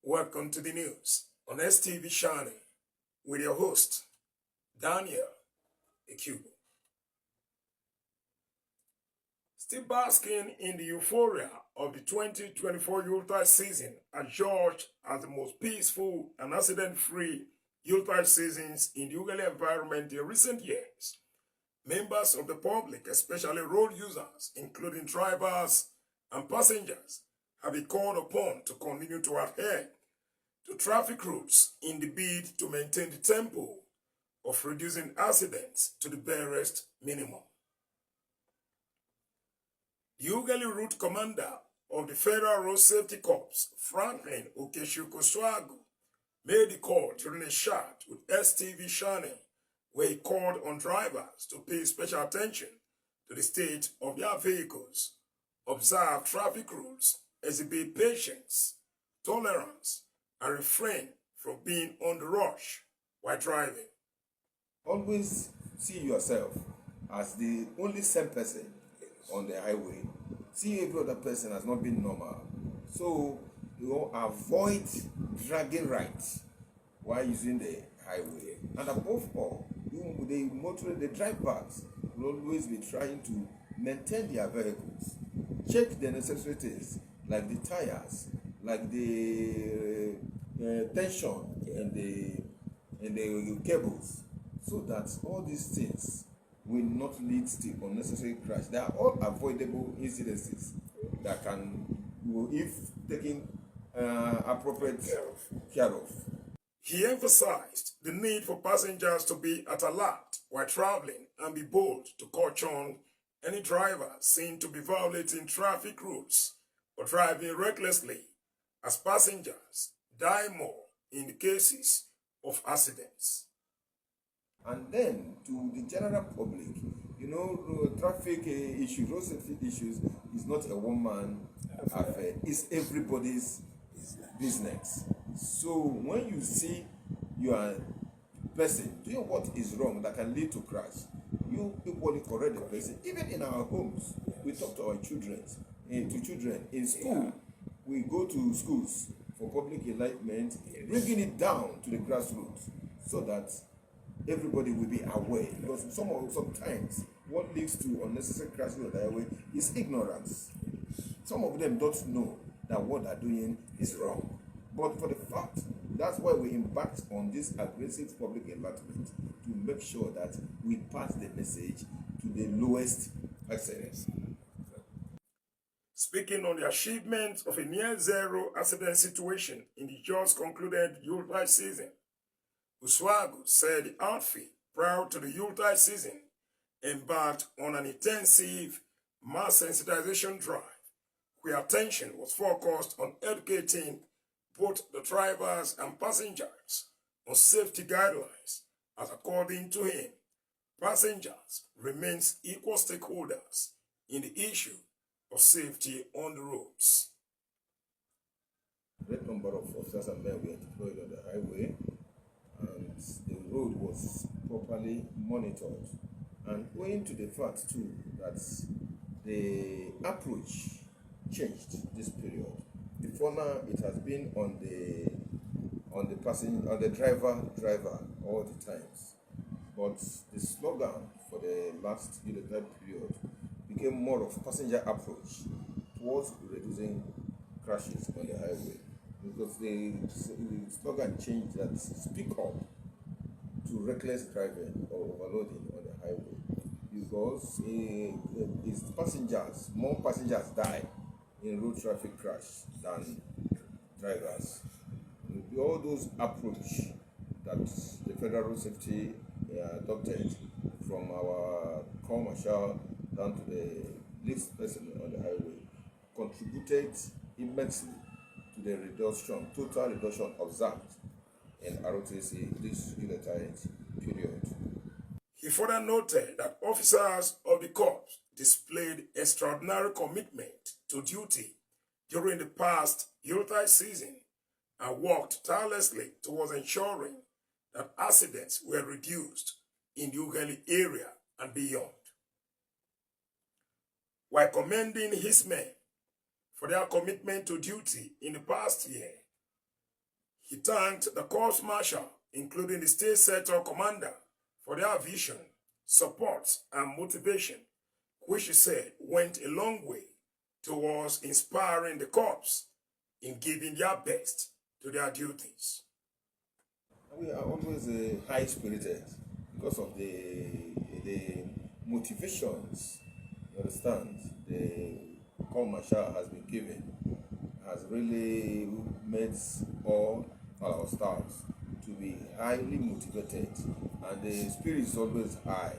Welcome to the news on STV Shining with your host, Daniel Ekubo. Still basking in the euphoria of the 2024 Yuletide season are judged as the most peaceful and accident-free Yuletide seasons in the Uganda environment in recent years. Members of the public, especially road users, including drivers and passengers, have been called upon to continue to adhere to traffic rules in the bid to maintain the tempo of reducing accidents to the barest minimum. The Ugali Route Commander of the Federal Road Safety Corps, Franklin Okechukwu, made the call during a chat with STV Shining, where he called on drivers to pay special attention to the state of their vehicles, observe traffic rules, exhibit patience, tolerance, and refrain from being on the rush while driving. Always see yourself as the only same person on the highway. See every other person as not being normal. So avoid dragging right while using the highway. And above all, the drivers will always be trying to maintain their vehicles. Check the necessary things like the tires, like the tension in the cables, so that all these things will not lead to unnecessary crash. They are all avoidable incidences that can, if taken appropriate care of. He emphasized the need for passengers to be at alert while traveling and be bold to caution any driver seen to be violating traffic rules or driving recklessly, as passengers die more in the cases of accidents. And then to the general public, traffic issues, road safety issues is not a one-man affair. It's everybody's business. So when you see your person doing what is wrong that can lead to crash, you equally correct the person. Even in our homes, we talk to our children, in school. We go to schools for public enlightenment, bringing it down to the grassroots so that everybody will be aware. Because sometimes what leads to unnecessary crashes on the highway is ignorance. Some of them don't know that what they're doing is wrong. But for the fact, that's why we embarked on this aggressive public enlightenment, to make sure that we pass the message to the lowest excellence. Speaking on the achievement of a near-zero accident situation in the just concluded Yuletide season, Uswagu said the outfit, prior to the Yuletide season, embarked on an intensive mass sensitization drive where attention was focused on educating both the drivers and passengers on safety guidelines, as according to him, passengers remains equal stakeholders in the issue of safety on the roads. A great number of officers and men were deployed on the highway, and the road was properly monitored. And owing to the fact too that the approach changed this period. Before now, it has been on the driver all the times. But the slogan for the last United period became more of passenger approach towards reducing crashes on the highway, because the slogan changed that speak up to reckless driving or overloading on the highway, because it's more passengers die in road traffic crash than drivers. All those approach that the Federal Road Safety adopted, from our corps marshal down to the least person on the highway, contributed immensely to the total reduction observed in ROTC this Yuletide period. He further noted that officers of the Corps displayed extraordinary commitment to duty during the past Yuletide season and worked tirelessly towards ensuring that accidents were reduced in the Ugali area and beyond. While commending his men for their commitment to duty in the past year, He thanked the Corps Marshal, including the State Sector Commander, for their vision, support, and motivation, which he said went a long way towards inspiring the Corps in giving their best to their duties. We are always high-spirited because of the motivations, you understand, the call marshal has been given, has really made all our staffs to be highly motivated, and the spirit is always high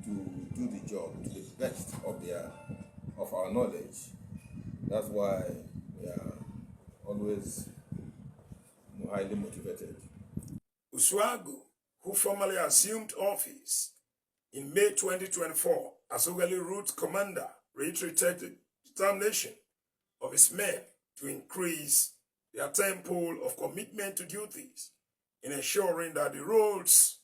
to do the job to the best of our knowledge. That's why we are always highly motivated. Uswagu, who formally assumed office in May 2024 as Ogali Route Commander, reiterated the determination of his men to increase their tempo of commitment to duties in ensuring that the roads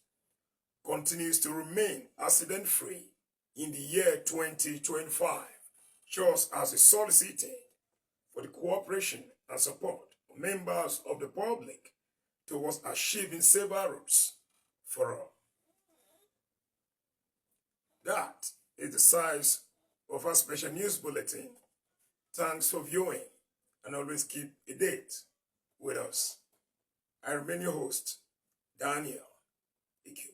continues to remain accident-free in the year 2025, just as he solicited for the cooperation and support of members of the public towards achieving safer roads for all. That is the size of our special news bulletin. Thanks for viewing, and always keep a date with us. I remain your host, Daniel. Thank you.